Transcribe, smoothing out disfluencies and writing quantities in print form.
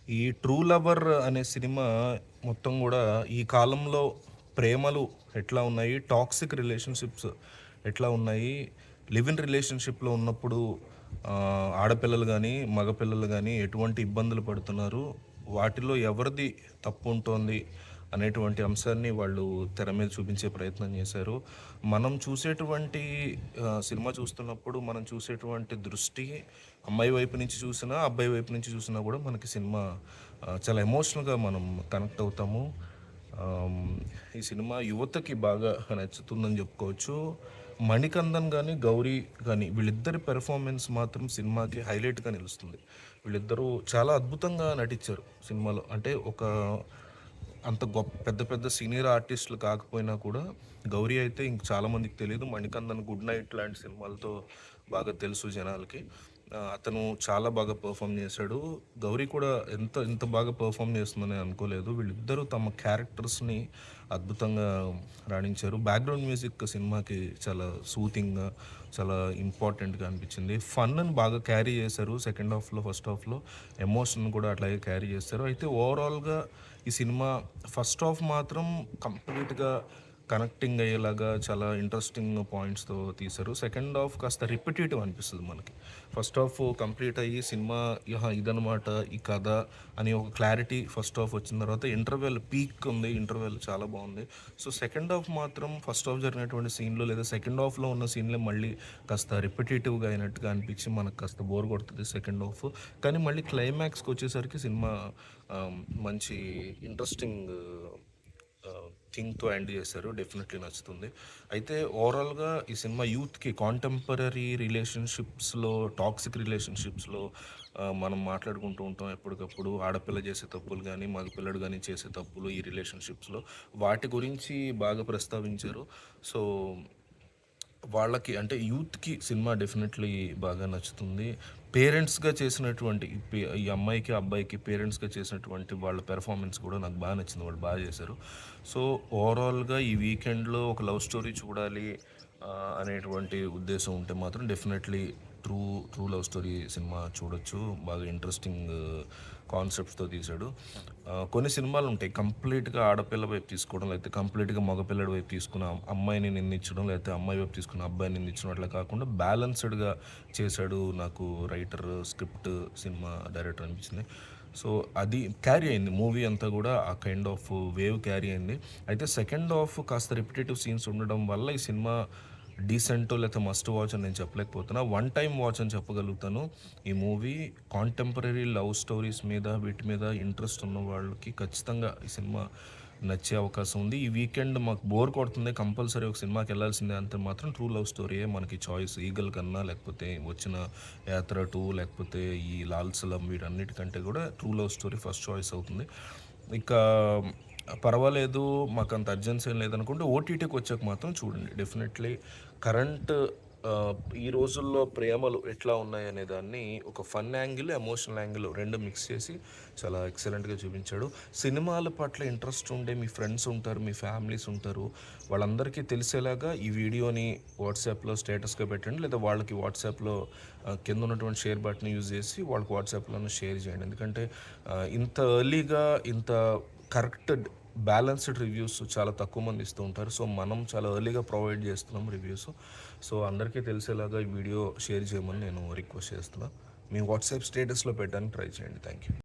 ఈ 'true lover' అనే cinema మొత్తం గూడా ఈ కాలంలో ప్రేమలు ఎట్లా ఉన్నాయి, టాక్సిక్ రిలేషన్‌షిప్స్ ఎట్లా ఉన్నాయి, లివ్ ఇన్ రిలేషన్‌షిప్‌లో ఉన్నప్పుడు ఆడపిల్లలు గానీ, మగపిల్లలు గానీ ఎటువంటి ఇబ్బందులు పడుతున్నారు, వాటిలో ఎవరిది తప్పుంటోంది అనేటువంటి అంశాన్ని వాళ్ళు తెర మీద చూపించే ప్రయత్నం చేశారు. మనం చూసేటువంటి సినిమా చూస్తున్నప్పుడు మనం చూసేటువంటి దృష్టి అమ్మాయి వైపు నుంచి చూసినా, అబ్బాయి వైపు నుంచి చూసినా కూడా మనకి సినిమా చాలా ఎమోషనల్‌గా మనం కనెక్ట్ అవుతాము. ఆహ్, ఈ సినిమా యువతకి బాగా నచ్చుతుందని చెప్పుకోవచ్చు. మణికందన్ గాని, గౌరీ గాని వీళ్ళిద్దరి పెర్ఫార్మెన్స్ మాత్రం సినిమాకి హైలైట్‌గా నిలుస్తుంది. వీళ్ళిద్దరూ చాలా అద్భుతంగా నటించారు సినిమాలో. అంటే ఒక అంత పెద్ద పెద్ద సీనియర్ ఆర్టిస్టులు కాకపోయినా కూడా గౌరీ అయితే ఇంక చాలామందికి తెలీదు. మణికందన్ 'గుడ్ నైట్' లాంటి సినిమాలతో బాగా తెలుసు జనాలకి. అతను చాలా బాగా పెర్ఫార్మ్ చేశాడు. గౌరీ కూడా ఇంత బాగా పెర్ఫార్మ్ చేస్తుందని అనుకోలేదు. వీళ్ళిద్దరూ తమ క్యారెక్టర్స్‌ని అద్భుతంగా రాణించారు. బ్యాక్‌గ్రౌండ్ మ్యూజిక్ సినిమాకి చాలా సూతింగ్‌గా, చాలా ఇంపార్టెంట్‌గా అనిపించింది. ఫన్‌ని బాగా క్యారీ చేశారు సెకండ్ హాఫ్‌లో, ఫస్ట్ హాఫ్‌లో. ఎమోషన్ కూడా అట్లాగే క్యారీ చేశారు. అయితే ఓవరాల్‌గా ఈ సినిమా ఫస్ట్ హాఫ్ మాత్రం కంప్లీట్‌గా కనెక్టింగ్ అయ్యేలాగా చాలా ఇంట్రెస్టింగ్ పాయింట్స్‌తో తీశారు. సెకండ్ హాఫ్ కాస్త రిపిటీటివ్ అనిపిస్తది మనకి. ఫస్ట్ హాఫ్ కంప్లీట్ అయ్యి సినిమా ఇదనమాట ఈ కథ అని ఒక క్లారిటీ ఫస్ట్ హాఫ్ వచ్చిన తర్వాత ఇంటర్వెల్ పీక్ ఉంది. ఇంటర్వెల్ చాలా బాగుంది. సో, సెకండ్ హాఫ్ మాత్రం ఫస్ట్ హాఫ్ జరిగినటువంటి సీన్‌లు లేదా సెకండ్ హాఫ్‌లో ఉన్న సీన్‌లే మళ్ళీ కాస్త రిపిటీటివ్‌గా అయినట్టుగా అనిపించి మనకు కాస్త బోర్ కొడుతది సెకండ్ హాఫ్. కానీ మళ్ళీ క్లైమాక్స్‌కొచ్చేసరికి సినిమా ఆహ్, మంచి ఇంట్రెస్టింగ్ థింగ్‌తో ఎండ్ చేశారు. డెఫినెట్‌లీ నచ్చుతుంది. అయితే ఓవరాల్‌గా ఈ సినిమా యూత్‌కి కాంటెంపరరీ రిలేషన్‌షిప్స్‌లో, టాక్సిక్ రిలేషన్‌షిప్స్‌లో మనం మాట్లాడుకుంటూ ఉంటాం ఎప్పటికప్పుడు. ఆడపిల్ల చేసే తప్పులు గానీ, మగపిల్లాడు గానీ చేసే తప్పులు ఈ రిలేషన్‌షిప్స్‌లో వాటి గురించి బాగా ప్రస్తావించారు. సో, వాళ్ళకి అంటే యూత్‌కి సినిమా డెఫినెట్‌లీ బాగా నచ్చుతుంది. పేరెంట్స్‌గా చేసినటువంటి ఈ అమ్మాయికి, అబ్బాయికి పేరెంట్స్‌గా చేసినటువంటి వాళ్ళ పెర్ఫార్మెన్స్ కూడా నాకు బాగా నచ్చింది. వాళ్ళు బాగా చేశారు. సో, ఓవరాల్‌గా ఈ వీకెండ్‌లో ఒక లవ్ స్టోరీ చూడాలి అనేటువంటి ఉద్దేశం ఉంటే మాత్రం definitely true true love story cinema చూడొచ్చు. బాగా ఇంట్రెస్టింగ్ కాన్సెప్ట్స్‌తో తీశాడు. కొన్ని సినిమాలు ఉంటాయి కంప్లీట్‌గా ఆడపిల్ల వైపు తీసుకోవడం, లేకపోతే కంప్లీట్‌గా మగపిల్లడి వైపు తీసుకున్న అమ్మాయిని నిందించడం, లేకపోతే అమ్మాయి వైపు తీసుకున్న అబ్బాయిని నిందించడం అట్లా కాకుండా బ్యాలెన్స్డ్‌గా చేశాడు నాకు రైటర్, స్క్రిప్ట్, సినిమా డైరెక్టర్ అనిపించింది. సో, అది క్యారీ అయింది. మూవీ అంతా కూడా ఆ కైండ్ ఆఫ్ వేవ్ క్యారీ అయింది. అయితే సెకండ్ హాఫ్ కాస్త రిపిటేటివ్ సీన్స్ ఉండడం వల్ల ఈ సినిమా డీసెంటో లేకపోతే మస్ట్ వాచ్ అని నేను చెప్పలేకపోతున్నా. వన్ టైమ్ వాచ్ అని చెప్పగలుగుతాను. ఈ మూవీ కాంటెంపరరీ లవ్ స్టోరీస్ మీద వీటి మీద ఇంట్రెస్ట్ ఉన్న వాళ్ళకి ఖచ్చితంగా ఈ సినిమా నచ్చే అవకాశం ఉంది. ఈ వీకెండ్ మాకు బోర్ కొడుతుంది, కంపల్సరీ ఒక సినిమాకి వెళ్ళాల్సిందే అంటే మాత్రం ట్రూ లవ్ స్టోరీయే మనకి చాయిస్. 'ఈగల్' కన్నా, లేకపోతే వచ్చిన 'యాత్ర 2' లేకపోతే ఈ 'లాల్ సలం' వీటన్నిటికంటే కూడా true love story first choice అవుతుంది. ఇక పర్వాలేదు, మాకంత అర్జెన్సీ ఏం లేదనుకుంటే ఓటీటీకి వచ్చాక మాత్రం చూడండి. డెఫినెట్లీ కరెంట్ ఈ రోజుల్లో ప్రేమలు ఎట్లా ఉన్నాయనే దాన్ని ఒక fun angle, emotional angle 2 mix చేసి చాలా ఎక్సలెంట్‌గా చూపించాడు. సినిమాల పట్ల ఇంట్రెస్ట్ ఉండే మీ ఫ్రెండ్స్ ఉంటారు, మీ ఫ్యామిలీస్ ఉంటారు. వాళ్ళందరికీ తెలిసేలాగా ఈ వీడియోని వాట్సాప్‌లో స్టేటస్‌గా పెట్టండి. లేదా వాళ్ళకి వాట్సాప్‌లో కింద ఉన్నటువంటి షేర్ బటన్ యూజ్ చేసి వాళ్ళకి వాట్సాప్‌లోనే షేర్ చేయండి. ఎందుకంటే ఇంత ఎర్లీగా ఇంత కరెక్ట్ బ్యాలెన్స్డ్ రివ్యూస్ చాలా తక్కువ మంది ఇస్తూ ఉంటారు. సో, మనం చాలా ఎర్లీగా ప్రొవైడ్ చేస్తున్నాం రివ్యూస్. సో, అందరికీ తెలిసేలాగా ఈ వీడియో షేర్ చేయమని నేను రిక్వెస్ట్ చేస్తున్నా. మీ వాట్సాప్ స్టేటస్‌లో పెట్టడానికి ట్రై చేయండి. Thank you.